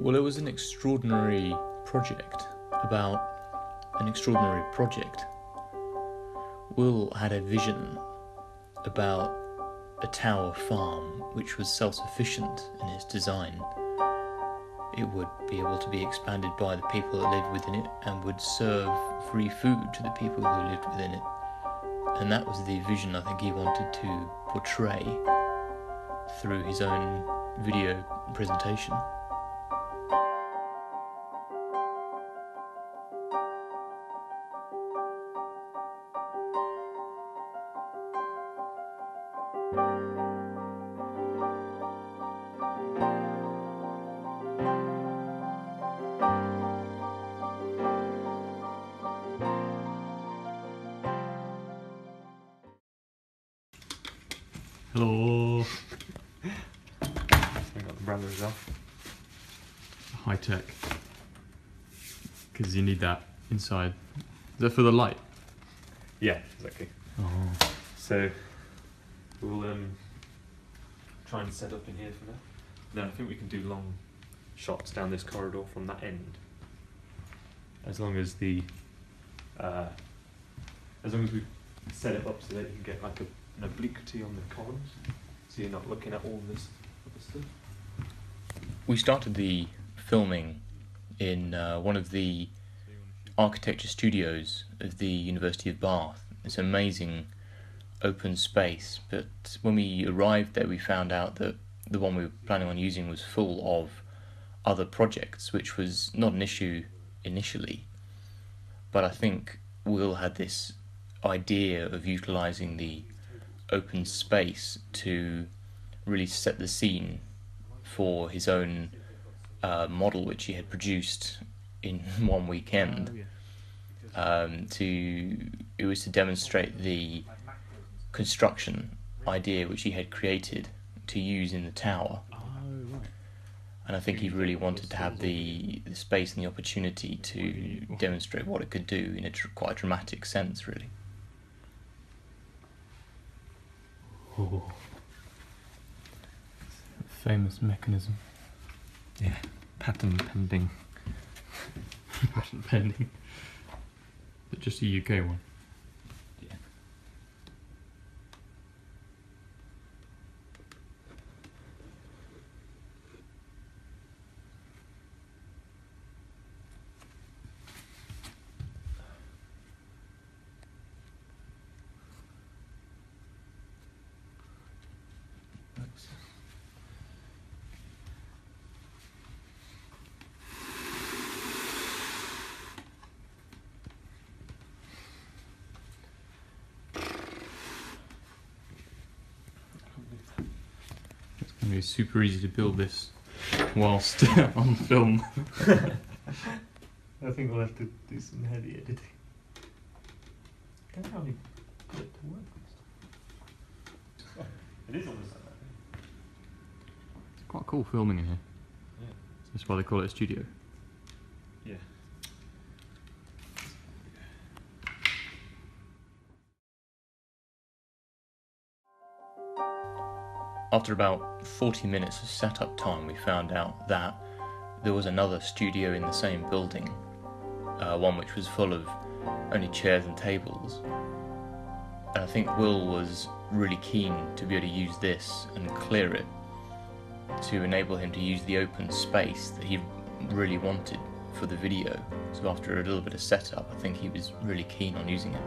Well, it was an extraordinary project about an extraordinary project. Will had a vision about a tower farm which was self-sufficient in its design. It would be able to be expanded by the people that lived within it and would serve free food to the people who lived within it. And that was the vision I think he wanted to portray through his own video presentation. Hello. I got the branders off. High tech. Because you need that inside. Is that for the light? Yeah, exactly. Oh. So we'll try and set up in here for now. Then I think we can do long shots down this corridor from that end. As long as we set it up so that you can get like an obliquity on the columns, so you're not looking at all this other stuff. We started the filming in one of the architecture studios of the University of Bath. It's an amazing open space, but when we arrived there we found out that the one we were planning on using was full of other projects, which was not an issue initially, but I think Will had this idea of utilising the open space to really set the scene for his own model, which he had produced in one weekend. It was to demonstrate the construction idea which he had created to use in the tower. And I think he really wanted to have the space and the opportunity to demonstrate what it could do in a quite a dramatic sense, really. Oh. Famous mechanism. Yeah, patent pending. Patent pending. But just a UK one. Yeah. It's going to be super easy to build this whilst on film. I think we'll have to do some heavy editing. I don't know how we put it to work. It is almost like that. It's quite cool filming in here. Yeah. That's why they call it a studio. Yeah. After about 40 minutes of setup time, we found out that there was another studio in the same building, one which was full of only chairs and tables. And I think Will was really keen to be able to use this and clear it to enable him to use the open space that he really wanted for the video. So after a little bit of setup, I think he was really keen on using it.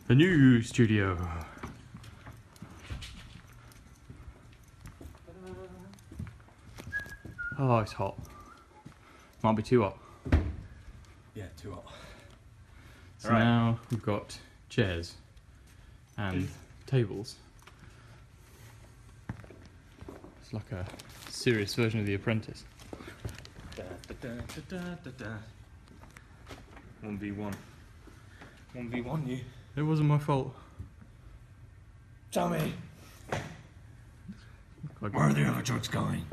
The new studio. Oh, it's hot. Might be too hot. Yeah, too hot. So now we've got chairs and tables. It's like a serious version of The Apprentice. 1v1. 1v1 you. It wasn't my fault. Tell me, where are the other trucks going?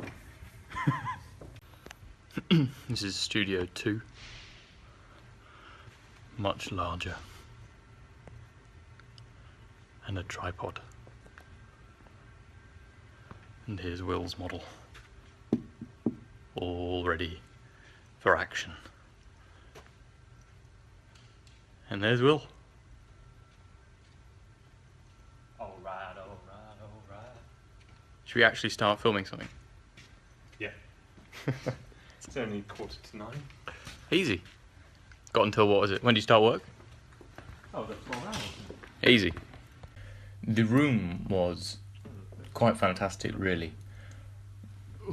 This is Studio 2. Much larger. And a tripod. And here's Will's model, all ready for action. And there's Will. Alright. Should we actually start filming something? Yeah. It's only 9:45. Easy. Got until, what was it? When do you start work? Oh, that's 12 hours. Easy. The room was quite fantastic, really.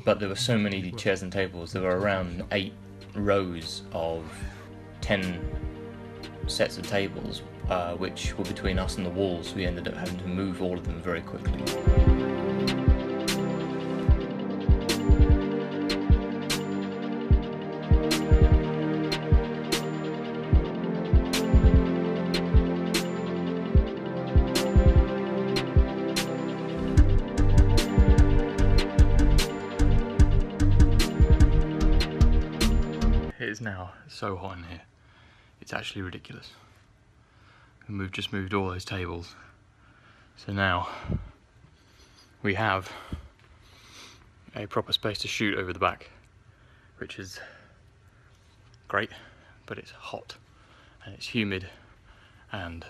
But there were so many chairs and tables. There were around 8 rows of 10 sets of tables, which were between us and the walls. We ended up having to move all of them very quickly. It is now so hot in here, it's actually ridiculous. And we've just moved all those tables, so now we have a proper space to shoot over the back, which is great, but it's hot and it's humid, and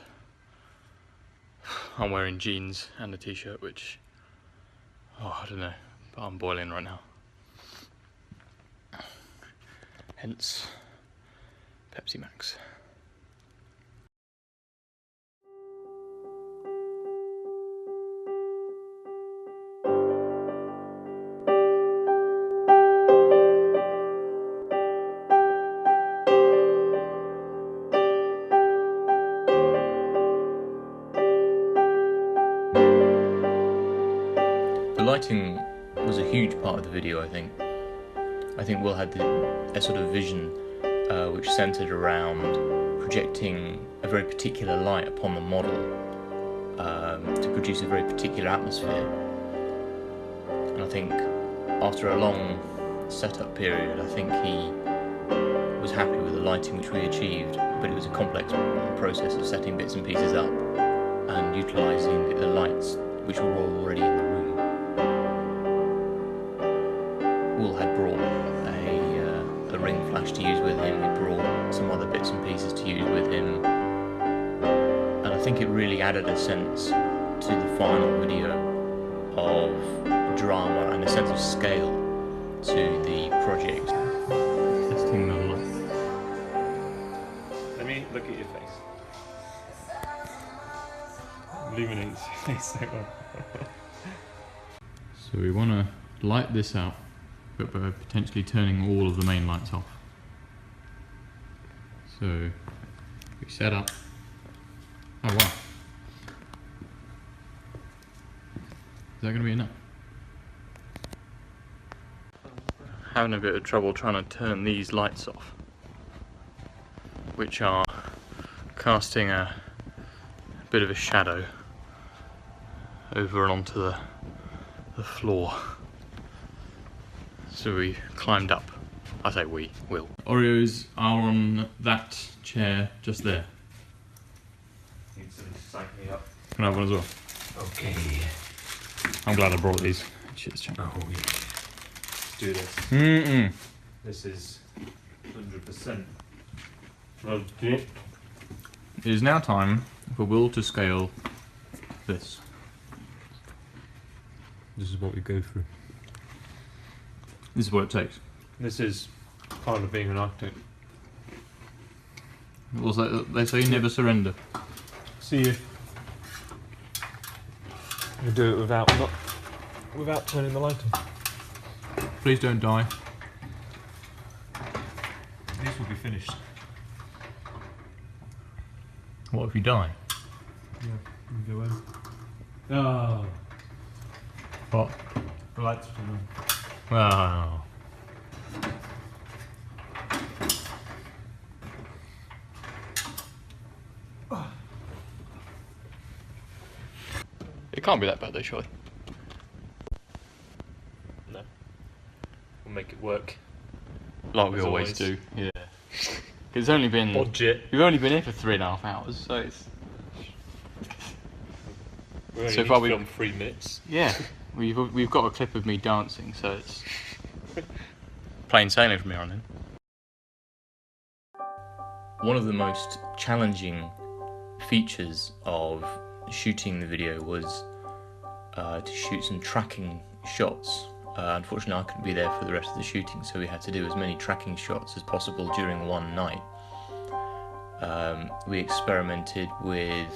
I'm wearing jeans and a t-shirt, which, I don't know, but I'm boiling right now. Hence, Pepsi Max. The lighting was a huge part of the video, I think. I think Will had a sort of vision which centred around projecting a very particular light upon the model to produce a very particular atmosphere. And I think after a long setup period, I think he was happy with the lighting which we achieved, but it was a complex process of setting bits and pieces up and utilising the lights which were already in the room. Will had brought a ring flash to use with him, he brought some other bits and pieces to use with him, and I think it really added a sense to the final video of drama and a sense of scale to the project. Testing the light. Let me look at your face. Illuminates your face so well. So we want to light this out, but by potentially turning all of the main lights off. So we set up. Oh wow. Is that going to be enough? Having a bit of trouble trying to turn these lights off, which are casting a bit of a shadow over and onto the floor. So we climbed up. I say we, Will. Oreos are on that chair just there. Need some cycling up. Can I have one as well? Okay. I'm glad I brought these. Cheers, champ. Oh yeah. Let's do this. This is 100%. It is now time for Will to scale this. This is what we go through. This is what it takes. This is part of being an architect. Also, they say never surrender. See if you do it without turning the light on. Please don't die. These will be finished. What if you die? Yeah, you go in. Oh, What? the lights are on. Wow. It can't be that bad though, surely. No. We'll make it work. Like we As always always. do. Yeah. It's only been. Budget. We've only been here for 3.5 hours, so it's. We only So need far to we- film 3 minutes. Yeah. We've got a clip of me dancing, so it's plain sailing from here on in. One of the most challenging features of shooting the video was to shoot some tracking shots. Unfortunately, I couldn't be there for the rest of the shooting, so we had to do as many tracking shots as possible during one night. We experimented with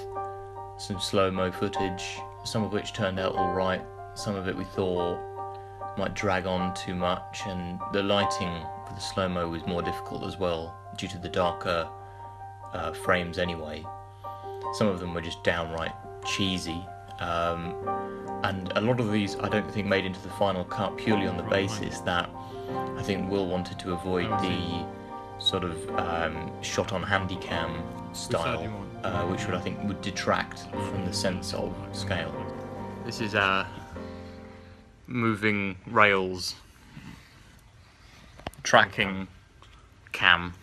some slow-mo footage, some of which turned out alright, some of it we thought might drag on too much, and the lighting for the slow-mo was more difficult as well, due to the darker frames anyway. Some of them were just downright cheesy, and a lot of these I don't think made into the final cut purely on the basis that I think Will wanted to avoid the sort of shot on handycam style, which I think would detract from the sense of scale. This is our moving rails tracking cam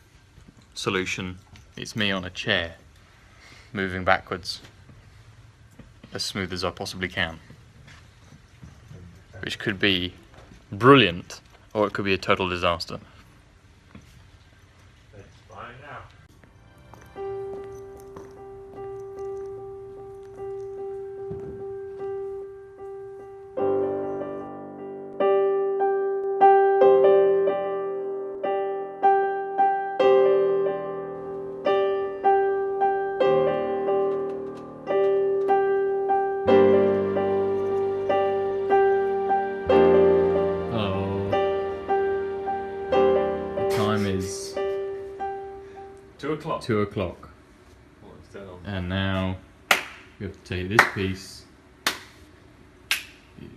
solution. It's me on a chair moving backwards as smooth as I possibly can, which could be brilliant or it could be a total disaster. Let's find out. Is 2 o'clock. 2 o'clock. And now we have to take this piece.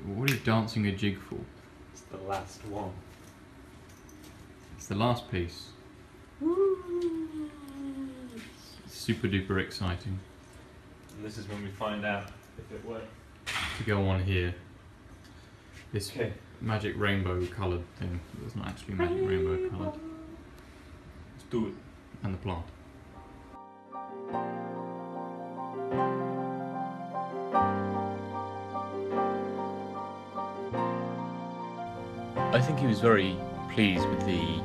What are you dancing a jig for? It's the last one. It's the last piece. It's super duper exciting. And this is when we find out if it works. To go on here. This magic rainbow coloured thing. It's not actually magic rainbow coloured. Let's do it. And the plant. I think he was very pleased with the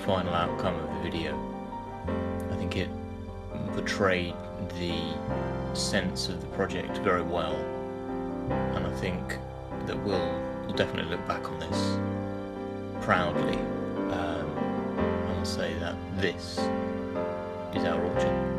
final outcome of the video. I think it portrayed the sense of the project very well, and I think that we'll definitely look back on this proudly and say that this is our orchard.